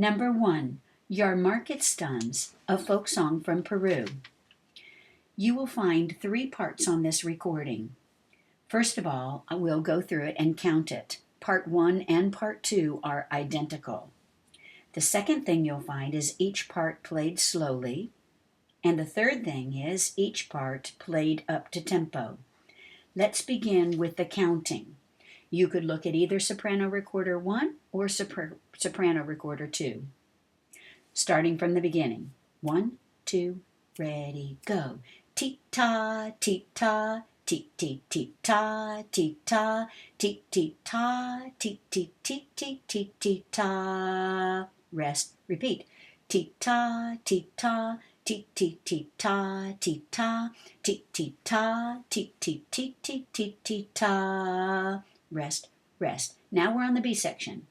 Number 1, Jahrmarktstanz, a folk song from Peru. You will find 3 parts on this recording. First of all, I will go through it and count it. Part 1 and Part 2 are identical. The second thing you'll find is each part played slowly. And the third thing is each part played up to tempo. Let's begin with the counting. You could look at either soprano recorder 1 or soprano recorder 2. Starting from the beginning. 1, 2, ready, go. Ti-ta, ti-ta, ti-ti-ti-ta, ti-ta, ti-ti-ta, ti-ti-ti-ti-ti-ti-ta. Rest, repeat. Ti-ta, ti-ta, ti-ti-ti-ta, ti-ta, ti-ti-ta, ti-ti-ti-ti-ti-ti-ta. Rest, rest. Now we're on the B section.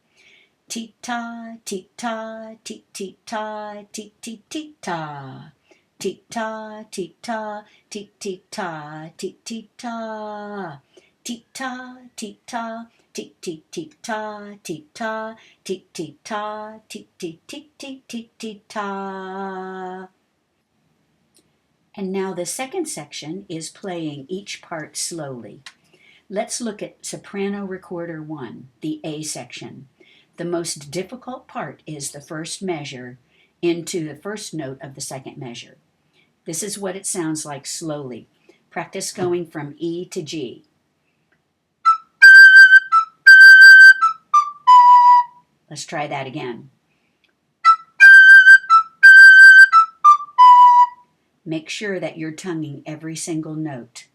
Ti-ta, ti-ta, ti-ti-ta, ti-ti-ti-ta. Ti-ta, ti-ta, ti-ti-ta, ti-ti-ta. Ti-ta, ti-ta, ti-ti-ti-ta, ti-ta, ti-ti-ta, ti-ti-ti-ti-ti-ti-ta. And now the second section is playing each part slowly. Let's look at soprano recorder 1, the A section. The most difficult part is the first measure into the first note of the second measure. This is what it sounds like slowly. Practice going from E to G. Let's try that again. Make sure that you're tonguing every single note.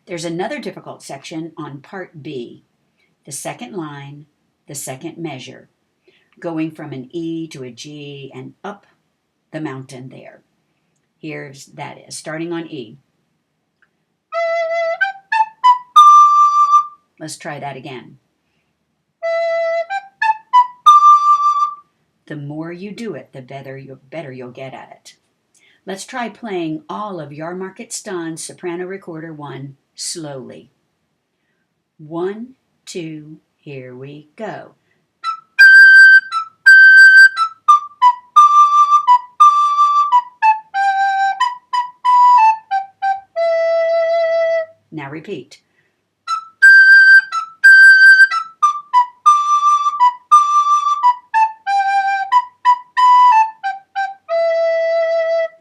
There's another difficult section on part B, the second line, the second measure, going from an E to a G and up the mountain there. Here's that is, starting on E. Let's try that again. The more you do it, the better you'll get at it. Let's try playing all of Jahrmarktstanz soprano recorder 1 slowly. 1, 2, here we go. Now repeat.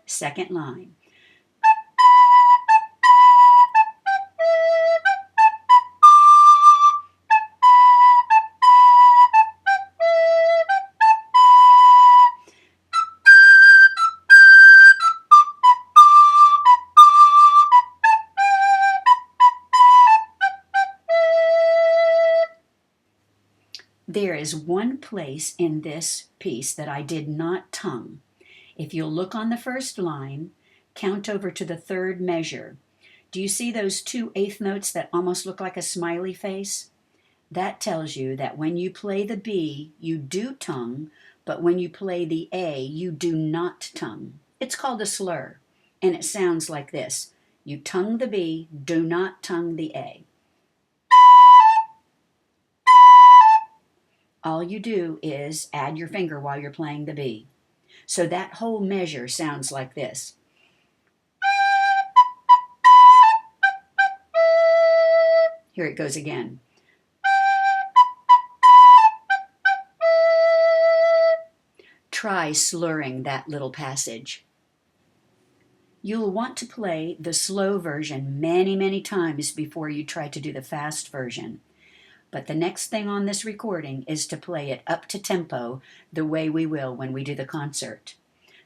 Second line. There is one place in this piece that I did not tongue. If you'll look on the first line, count over to the third measure. Do you see those 2 eighth notes that almost look like a smiley face? That tells you that when you play the B, you do tongue, but when you play the A, you do not tongue. It's called a slur, and it sounds like this. You tongue the B, do not tongue the A. All you do is add your finger while you're playing the B. So that whole measure sounds like this. Here it goes again. Try slurring that little passage. You'll want to play the slow version many, many times before you try to do the fast version. But the next thing on this recording is to play it up to tempo the way we will when we do the concert.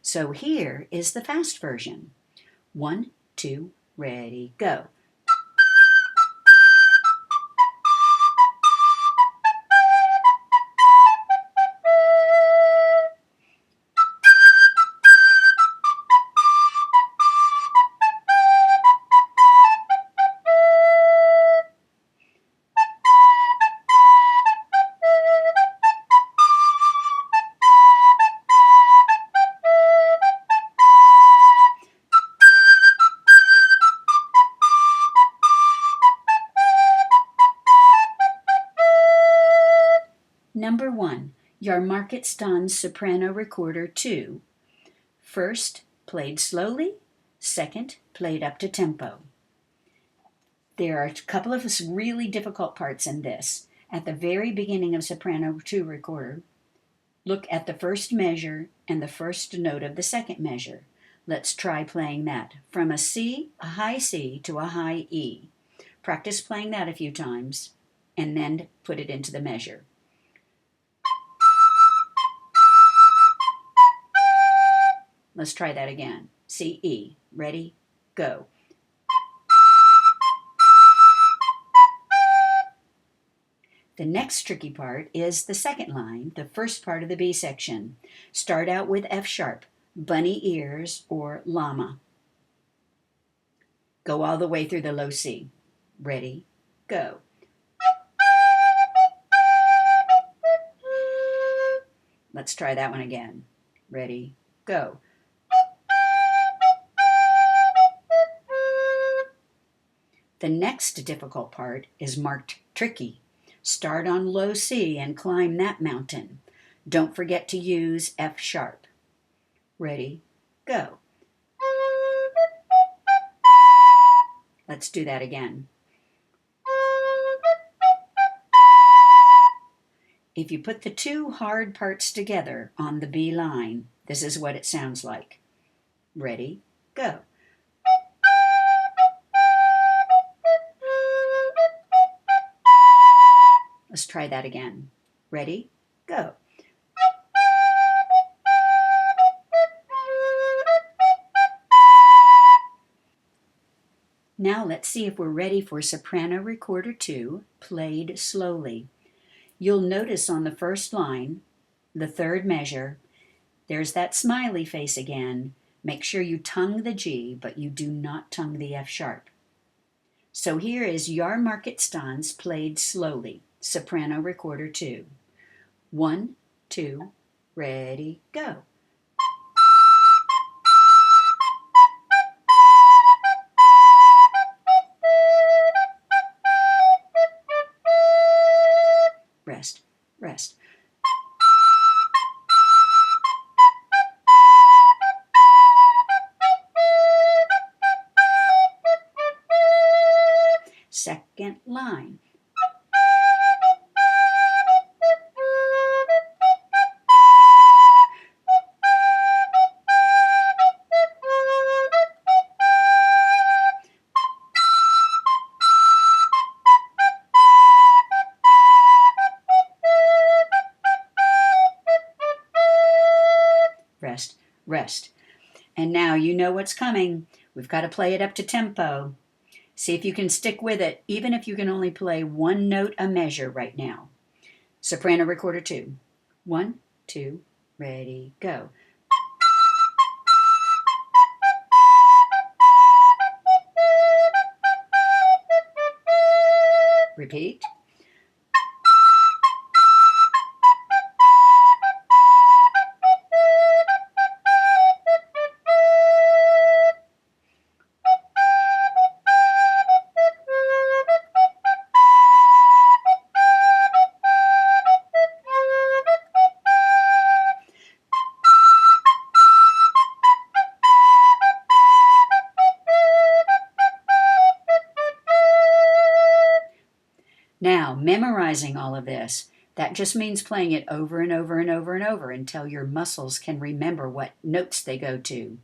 So here is the fast version. 1, 2, ready, go. Jahrmarktstanz Soprano Recorder 2. First, played slowly. Second, played up to tempo. There are a couple of really difficult parts in this. At the very beginning of Soprano 2 Recorder, look at the first measure and the first note of the second measure. Let's try playing that. From a C, a high C, to a high E. Practice playing that a few times, and then put it into the measure. Let's try that again. C, E. Ready? Go. The next tricky part is the second line, the first part of the B section. Start out with F sharp, bunny ears, or llama. Go all the way through the low C. Ready? Go. Let's try that one again. Ready? Go. The next difficult part is marked tricky. Start on low C and climb that mountain. Don't forget to use F sharp. Ready? Go. Let's do that again. If you put the two hard parts together on the B line, this is what it sounds like. Ready? Go. Let's try that again. Ready? Go. Now let's see if we're ready for Soprano Recorder 2, played slowly. You'll notice on the first line, the third measure, there's that smiley face again. Make sure you tongue the G, but you do not tongue the F sharp. So here is Jahrmarktstanz played slowly, Soprano Recorder 2. 1, 2, ready, go. Rest, rest. Second line. Rest, rest. And now you know what's coming. We've got to play it up to tempo. See if you can stick with it, even if you can only play one note a measure right now. Soprano Recorder 2. 1, 2, ready, go. Repeat. Now, memorizing all of this, that just means playing it over and over and over and over until your muscles can remember what notes they go to.